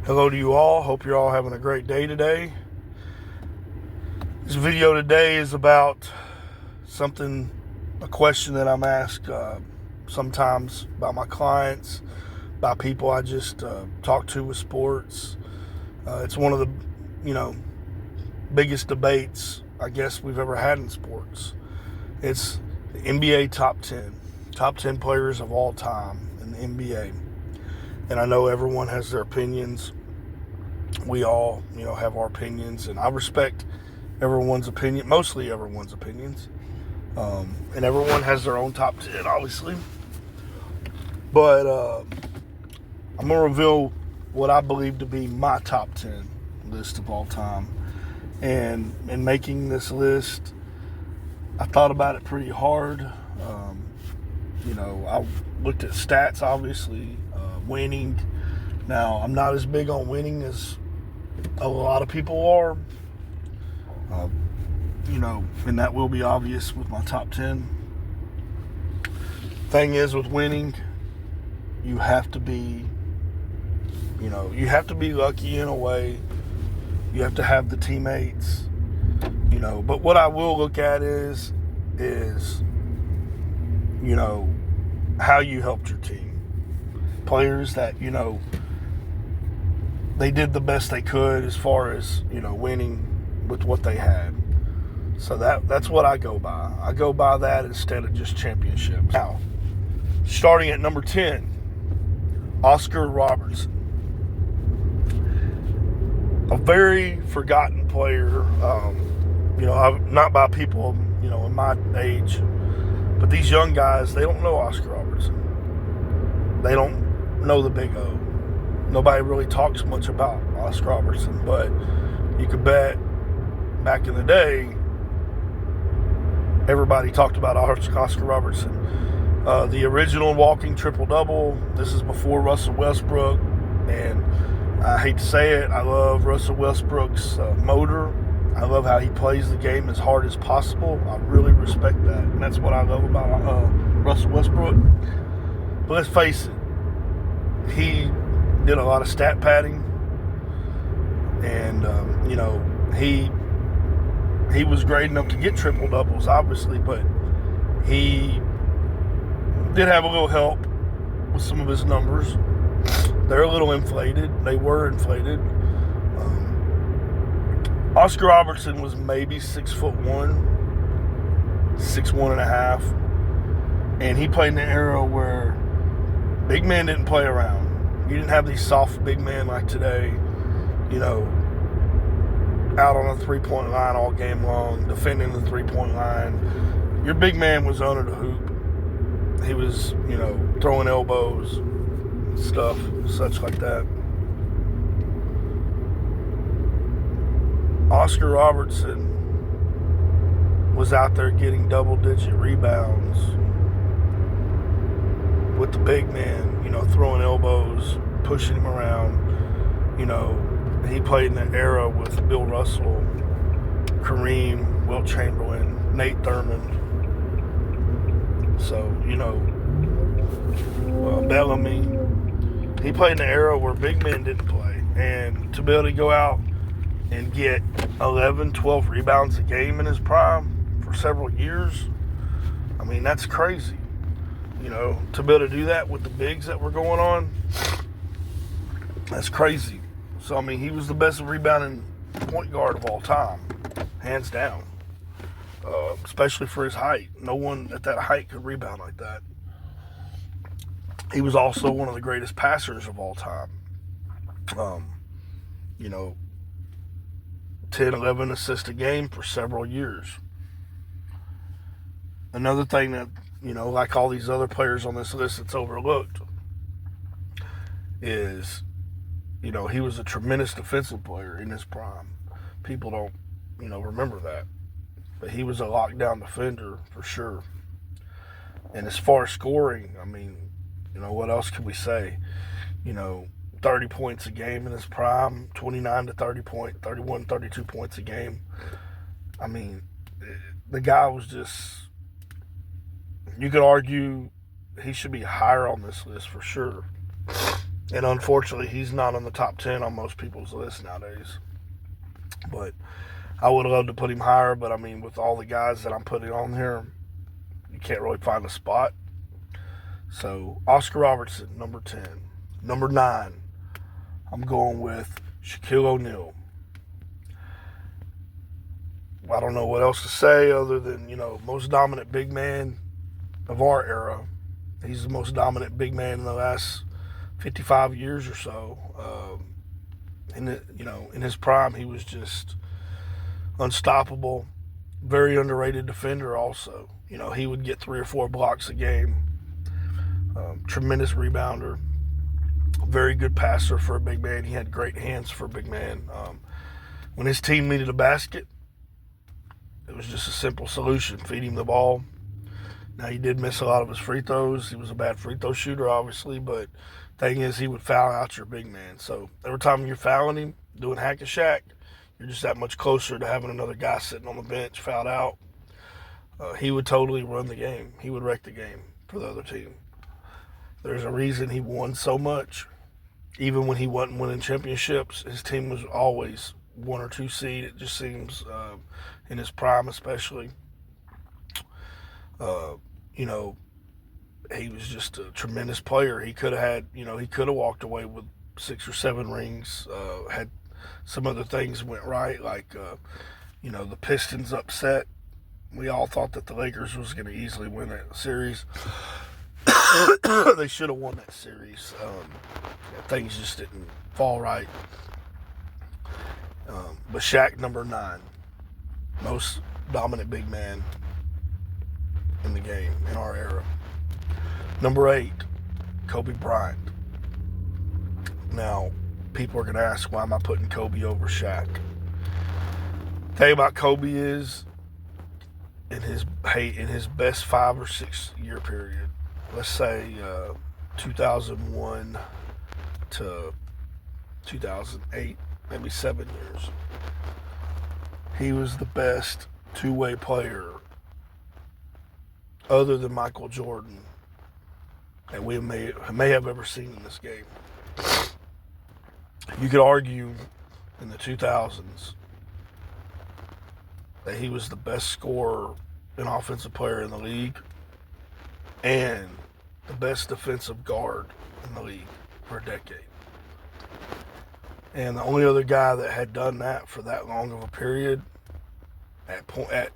Hello to you all. Hope you're all having a great day today. This video today is about a question that I'm asked sometimes by my clients, by people I just talk to with sports. It's one of the, biggest debates I guess we've ever had in sports. It's the NBA top 10 players of all time in the NBA. And I know everyone has their opinions. We all, have our opinions, and I respect everyone's opinion, mostly everyone's opinions. And everyone has their own top 10, obviously. But I'm going to reveal what I believe to be my top 10 list of all time. And in making this list, I thought about it pretty hard. I looked at stats, obviously, winning. Now, I'm not as big on winning as a lot of people are. And that will be obvious with my top 10. Thing is, with winning, you have to be lucky in a way. You have to have the teammates, but what I will look at is how you helped your team. Players that, they did the best they could as far as, winning with what they had. So that's what I go by. I go by that instead of just championships. Now, starting at number 10, Oscar Robertson. A very forgotten player, not by people, in my age. But these young guys, they don't know Oscar Robertson. They don't know the Big O. Nobody really talks much about Oscar Robertson, but you could bet back in the day, everybody talked about Oscar Robertson. The original walking triple-double. This is before Russell Westbrook, and I hate to say it, I love Russell Westbrook's motor. I love how he plays the game as hard as possible. I really respect that, and that's what I love about Russell Westbrook. But let's face it, he did a lot of stat padding, and he was great enough to get triple doubles, obviously, but he did have a little help with some of his numbers. They're a little inflated. They were inflated. Oscar Robertson was maybe 6'1", 6'1.5", and he played in an era where big men didn't play around. You didn't have these soft big men like today, out on the three-point line all game long, defending the three-point line. Your big man was under the hoop. He was, throwing elbows, stuff, such like that. Oscar Robertson was out there getting double-digit rebounds with the big man, throwing elbows, pushing him around. He played in an era with Bill Russell, Kareem, Wilt Chamberlain, Nate Thurmond. So, Bellamy. He played in an era where big men didn't play. And to be able to go out and get 11, 12 rebounds a game in his prime for several years, that's crazy. To be able to do that with the bigs that were going on, that's crazy. So, he was the best rebounding point guard of all time, hands down, especially for his height. No one at that height could rebound like that. He was also one of the greatest passers of all time. 10, 11 assists a game for several years. Another thing that, like all these other players on this list that's overlooked is, he was a tremendous defensive player in his prime. People don't, remember that. But he was a lockdown defender for sure. And as far as scoring, what else can we say? 30 points a game in his prime, 29 to 30 points, 31, 32 points a game. The guy was just, you could argue he should be higher on this list for sure. And unfortunately, he's not on the top 10 on most people's list nowadays. But I would love to put him higher, but I mean, with all the guys that I'm putting on here, you can't really find a spot. So, Oscar Robertson, number 10. Number 9, I'm going with Shaquille O'Neal. I don't know what else to say other than, most dominant big man of our era. He's the most dominant big man in the last 55 years or so. In his prime, he was just unstoppable. Very underrated defender also. He would get 3 or 4 blocks a game. Tremendous rebounder. Very good passer for a big man. He had great hands for a big man. When his team needed a basket, it was just a simple solution. Feed him the ball. Now, he did miss a lot of his free throws. He was a bad free throw shooter, obviously, but the thing is, he would foul out your big man. So every time you're fouling him, doing hack a Shaq, you're just that much closer to having another guy sitting on the bench fouled out. He would totally run the game. He would wreck the game for the other team. There's a reason he won so much. Even when he wasn't winning championships, his team was always 1 or 2 seed. It just seems, in his prime especially. He was just a tremendous player. He could have walked away with 6 or 7 rings. Had some other things went right, like, the Pistons upset. We all thought that the Lakers was going to easily win that series. They should have won that series. Things just didn't fall right. But Shaq, number 9, most dominant big man in the game in our era. Number 8, Kobe Bryant. Now, people are going to ask, why am I putting Kobe over Shaq? The thing about Kobe is, in his best 5 or 6 year period, let's say 2001 to 2008, maybe 7 years, he was the best two-way player other than Michael Jordan that we may have ever seen in this game. You could argue in the 2000s that he was the best scorer and offensive player in the league and the best defensive guard in the league for a decade. And the only other guy that had done that for that long of a period at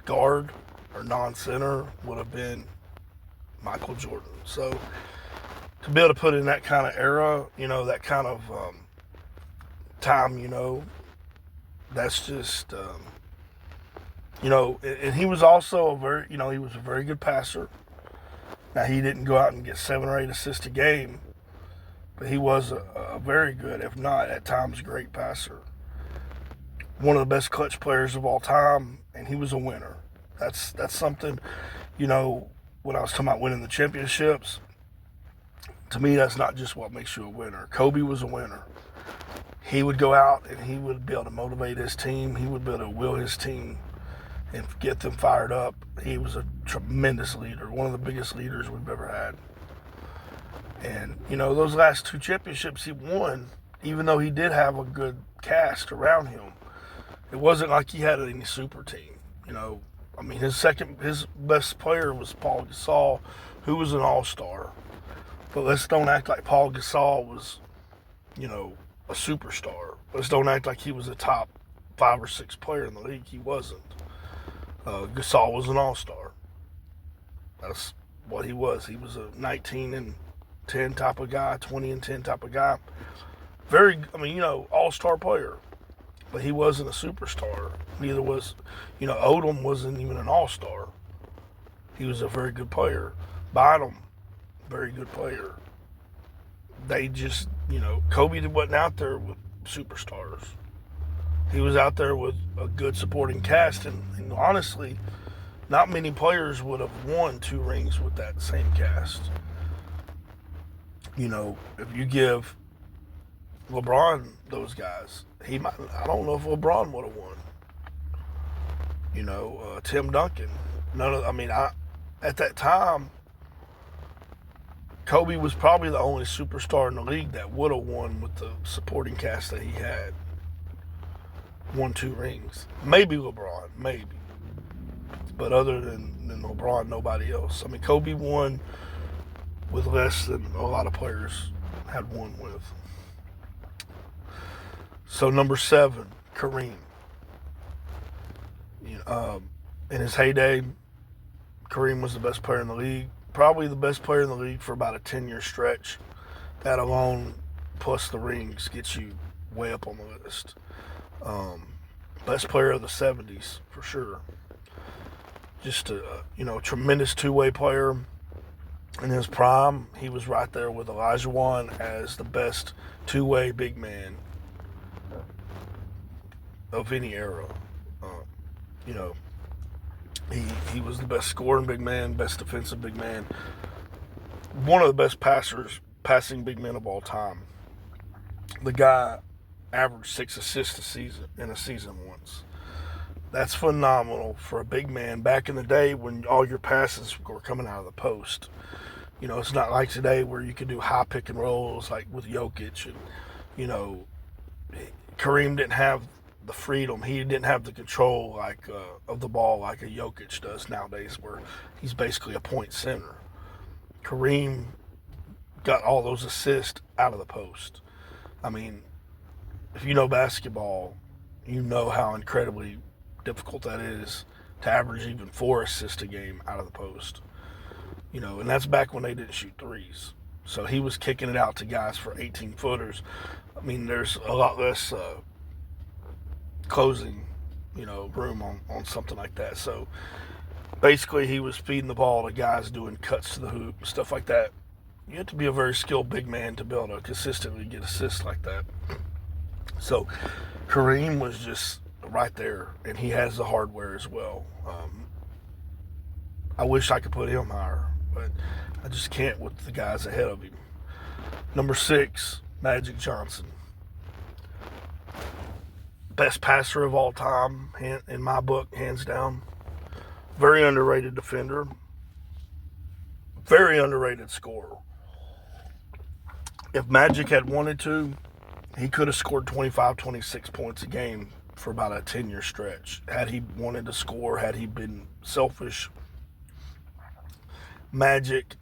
guard or non-center would have been Michael Jordan. So to be able to put in that kind of era, that kind of time, that's just, and he was also he was a very good passer. Now, he didn't go out and get 7 or 8 assists a game, but he was a very good, if not at times great passer. One of the best clutch players of all time, and he was a winner. That's something, when I was talking about winning the championships, to me, that's not just what makes you a winner. Kobe was a winner. He would go out and he would be able to motivate his team. He would be able to will his team and get them fired up. He was a tremendous leader, one of the biggest leaders we've ever had. And, those last 2 championships he won, even though he did have a good cast around him, it wasn't like he had any super team. His best player was Paul Gasol, who was an all-star. But let's don't act like Paul Gasol was, a superstar. Let's don't act like he was a top 5 or 6 player in the league. He wasn't. Gasol was an all-star. That's what he was. He was a 19 and 10 type of guy, 20 and 10 type of guy. All-star player. But he wasn't a superstar. Neither was, Odom wasn't even an all-star. He was a very good player. Bynum, very good player. They just, Kobe wasn't out there with superstars. He was out there with a good supporting cast, and honestly, not many players would have won 2 rings with that same cast. If you give LeBron those guys, I don't know if LeBron would have won. Tim Duncan. At that time, Kobe was probably the only superstar in the league that would have won with the supporting cast that he had. Won 2 rings. Maybe LeBron, maybe. But other than LeBron, nobody else. I mean, Kobe won with less than a lot of players had won with. So number 7, Kareem. In his heyday, Kareem was the best player in the league. Probably the best player in the league for about a 10-year stretch. That alone, plus the rings, gets you way up on the list. Best player of the 70s, for sure. Just a tremendous two-way player. In his prime, he was right there with Olajuwon as the best two-way big man of any era. He was the best scoring big man, best defensive big man, one of the best passing big men of all time. The guy averaged 6 assists in a season once. That's phenomenal for a big man back in the day when all your passes were coming out of the post. It's not like today where you can do high pick and rolls like with Jokic. And, Kareem didn't have the freedom. He didn't have the control of the ball like a Jokic does nowadays, where he's basically a point center. Kareem got all those assists out of the post. I mean, if you know basketball, you know how incredibly difficult that is to average even 4 assists a game out of the post. And that's back when they didn't shoot threes. So he was kicking it out to guys for 18-footers. I mean, there's a lot less closing, room on something like that. So basically he was feeding the ball to guys doing cuts to the hoop, stuff like that. You have to be a very skilled big man to be able to consistently get assists like that. So Kareem was just right there, and he has the hardware as well. I wish I could put him higher, but I just can't with the guys ahead of him. Number 6, Magic Johnson. Best passer of all time, in my book, hands down. Very underrated defender. Very underrated scorer. If Magic had wanted to, he could have scored 25, 26 points a game for about a 10-year stretch. Had he wanted to score, had he been selfish. Magic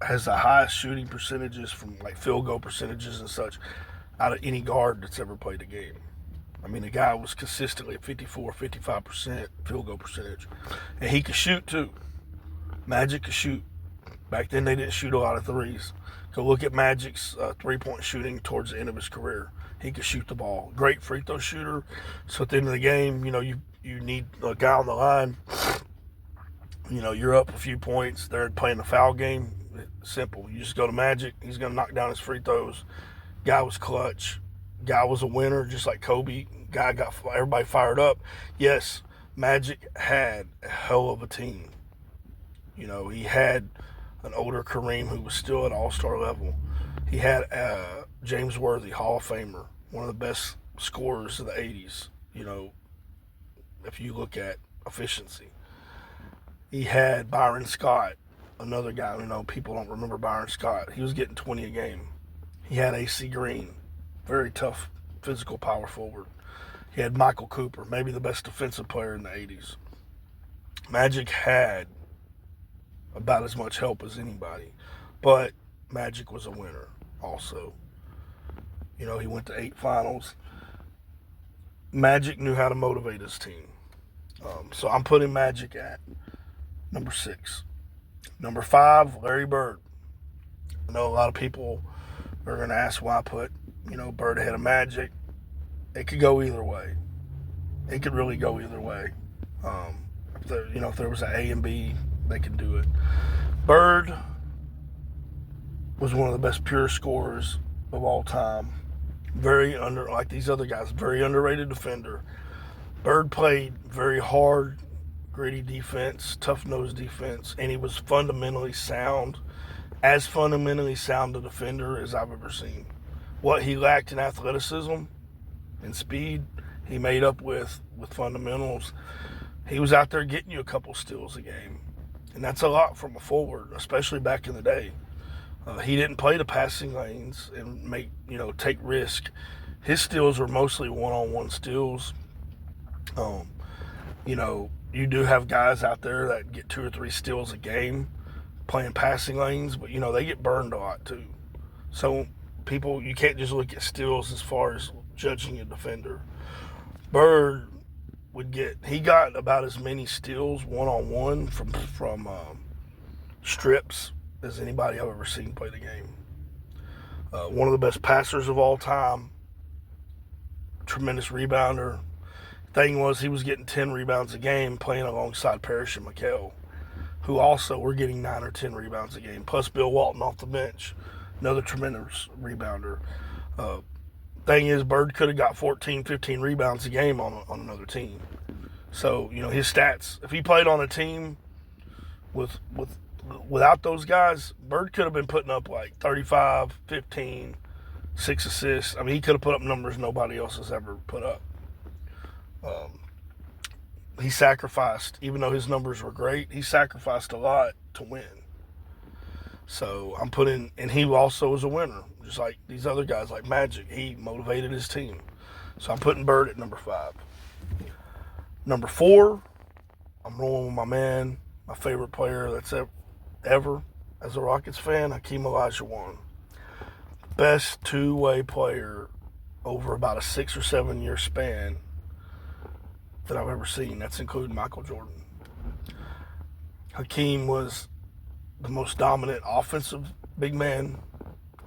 has the highest shooting percentages from like field goal percentages and such out of any guard that's ever played a game. I mean, the guy was consistently at 54, 55% field goal percentage. And he could shoot too. Magic could shoot. Back then they didn't shoot a lot of threes. Go look at Magic's three-point shooting towards the end of his career. He could shoot the ball. Great free throw shooter. So at the end of the game, you need a guy on the line. You're up a few points. They're playing a foul game. Simple. You just go to Magic. He's going to knock down his free throws. Guy was clutch. Guy was a winner, just like Kobe. Guy got everybody fired up. Yes, Magic had a hell of a team. He had an older Kareem who was still at all-star level. He had James Worthy, Hall of Famer, one of the best scorers of the 80s, if you look at efficiency. He had Byron Scott, another guy, people don't remember Byron Scott. He was getting 20 a game. He had AC Green, very tough physical power forward. He had Michael Cooper, maybe the best defensive player in the 80s. Magic had about as much help as anybody, but Magic was a winner also. He went to 8 finals. Magic knew how to motivate his team. So I'm putting Magic at number 6. Number 5, Larry Bird. I know a lot of people are going to ask why I put, Bird ahead of Magic. It could go either way. It could really go either way. If there was an A and B, they could do it. Bird was one of the best pure scorers of all time. Like these other guys, very underrated defender. Bird played very hard, gritty defense, tough-nosed defense, and he was fundamentally sound. As fundamentally sound a defender as I've ever seen. What he lacked in athleticism and speed, he made up with fundamentals. He was out there getting you a couple steals a game. And that's a lot from a forward, especially back in the day. He didn't play the passing lanes and take risk. His steals were mostly one-on-one steals. You do have guys out there that get 2 or 3 steals a game playing passing lanes, but they get burned a lot too. So you can't just look at steals as far as judging a defender. Bird he got about as many steals one-on-one from strips as anybody I've ever seen play the game. One of the best passers of all time. Tremendous rebounder. Thing was, he was getting 10 rebounds a game playing alongside Parrish and McHale, who also were getting 9 or 10 rebounds a game. Plus Bill Walton off the bench, another tremendous rebounder. Thing is, Bird could have got 14, 15 rebounds a game on another team. So, his stats, if he played on a team without those guys, Bird could have been putting up like 35, 15, 6 assists. I mean, he could have put up numbers nobody else has ever put up. He sacrificed, even though his numbers were great, he sacrificed a lot to win. So and he also was a winner, just like these other guys like Magic. He motivated his team. So I'm putting Bird at number 5. Number 4, I'm rolling with my man, my favorite player that's ever as a Rockets fan, Hakeem Olajuwon. Best two-way player over about a 6 or 7 year span that I've ever seen. That's including Michael Jordan. Hakeem was the most dominant offensive big man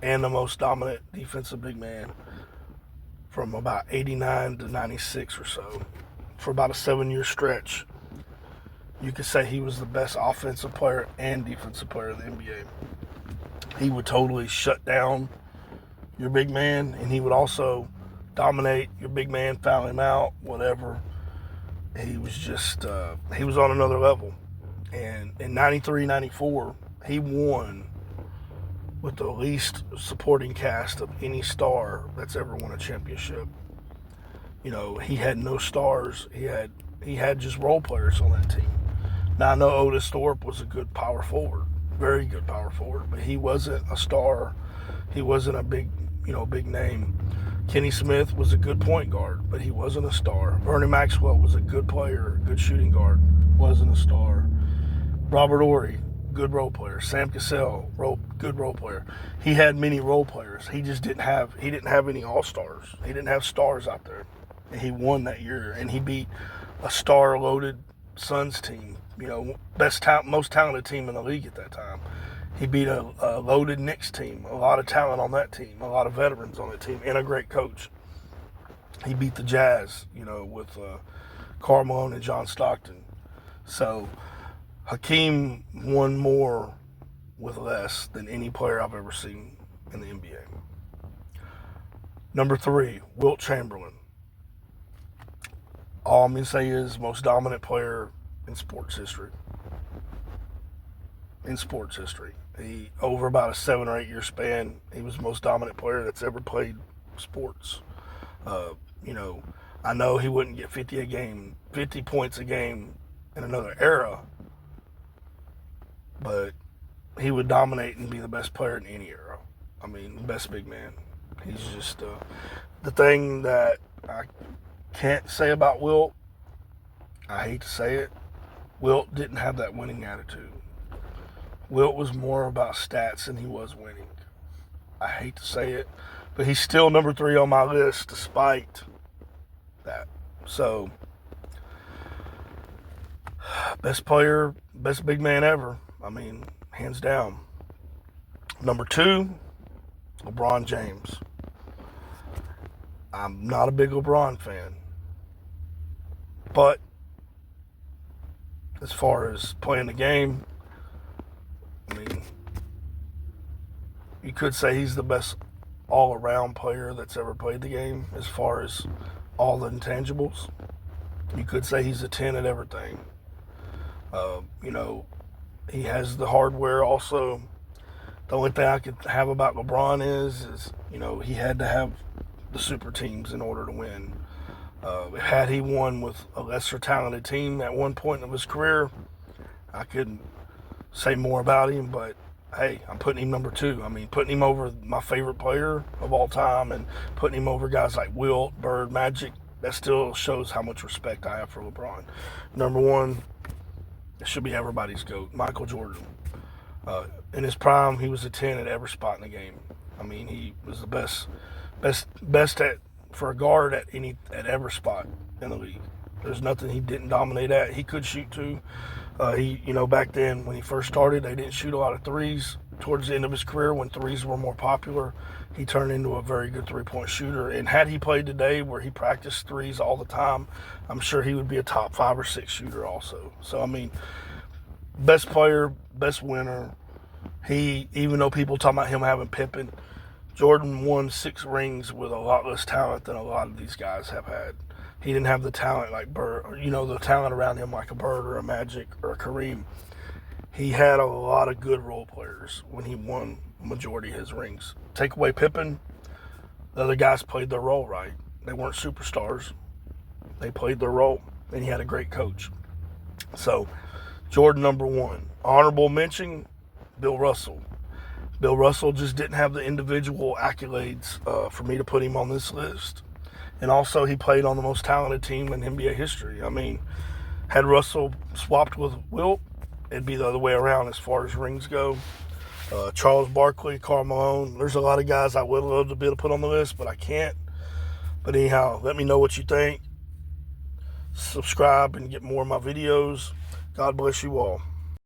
and the most dominant defensive big man from about 89 to 96 or so. For about a 7-year stretch, you could say he was the best offensive player and defensive player in the NBA. He would totally shut down your big man, and he would also dominate your big man, foul him out, whatever. He was just, he was on another level. And in 93, 94, he won with the least supporting cast of any star that's ever won a championship. He had no stars. He had just role players on that team. Now, I know Otis Thorpe was a good power forward, very good power forward, but he wasn't a star. He wasn't a big name. Kenny Smith was a good point guard, but he wasn't a star. Bernie Maxwell was a good player, good shooting guard, wasn't a star. Robert Horry, good role player. Sam Cassell, good role player. He had many role players. He just didn't have any all-stars. He didn't have stars out there. And he won that year, and he beat a star-loaded Suns team, most talented team in the league at that time. He beat a loaded Knicks team, a lot of talent on that team, a lot of veterans on that team, and a great coach. He beat the Jazz, with Karl Malone and John Stockton. So Hakeem won more with less than any player I've ever seen in the NBA. Number 3, Wilt Chamberlain. All I'm going to say is most dominant player in sports history. He, over about a 7 or 8 year span, he was the most dominant player that's ever played sports. I know he wouldn't get 50 points a game in another era, but he would dominate and be the best player in any era. I mean, best big man. He's just the thing that I can't say about Wilt. I hate to say it. Wilt didn't have that winning attitude. Wilt was more about stats than he was winning. I hate to say it, but he's still number 3 on my list despite that. So, best player, best big man ever. I mean, hands down. Number 2, LeBron James. I'm not a big LeBron fan, but as far as playing the game, I mean, you could say he's the best all-around player that's ever played the game as far as all the intangibles. You could say he's a 10 at everything. He has the hardware also. The only thing I could have about LeBron is he had to have the super teams in order to win. Had he won with a lesser talented team at one point of his career, I couldn't say more about him, but hey, I'm putting him number 2. I mean, putting him over my favorite player of all time and putting him over guys like Wilt, Bird, Magic, that still shows how much respect I have for LeBron. Number 1, it should be everybody's GOAT, Michael Jordan. In his prime, he was a 10 at every spot in the game. I mean, he was the best at for a guard at every spot in the league. There's nothing he didn't dominate at. He could shoot too. Back then when he first started, they didn't shoot a lot of threes. Towards the end of his career, when threes were more popular, he turned into a very good three-point shooter. And had he played today where he practiced threes all the time, I'm sure he would be a top 5 or 6 shooter also. So, I mean, best player, best winner. Even though people talk about him having Pippen, Jordan won 6 rings with a lot less talent than a lot of these guys have had. He didn't have the talent like Bird, the talent around him like a Bird or a Magic or a Kareem. He had a lot of good role players when he won majority of his rings. Take away Pippen, the other guys played their role right. They weren't superstars. They played their role, and he had a great coach. So, Jordan number 1. Honorable mention, Bill Russell. Bill Russell just didn't have the individual accolades for me to put him on this list. And also, he played on the most talented team in NBA history. I mean, had Russell swapped with Wilt, it'd be the other way around as far as rings go. Charles Barkley, Karl Malone. There's a lot of guys I would love to be able to put on the list, but I can't. But anyhow, let me know what you think. Subscribe and get more of my videos. God bless you all.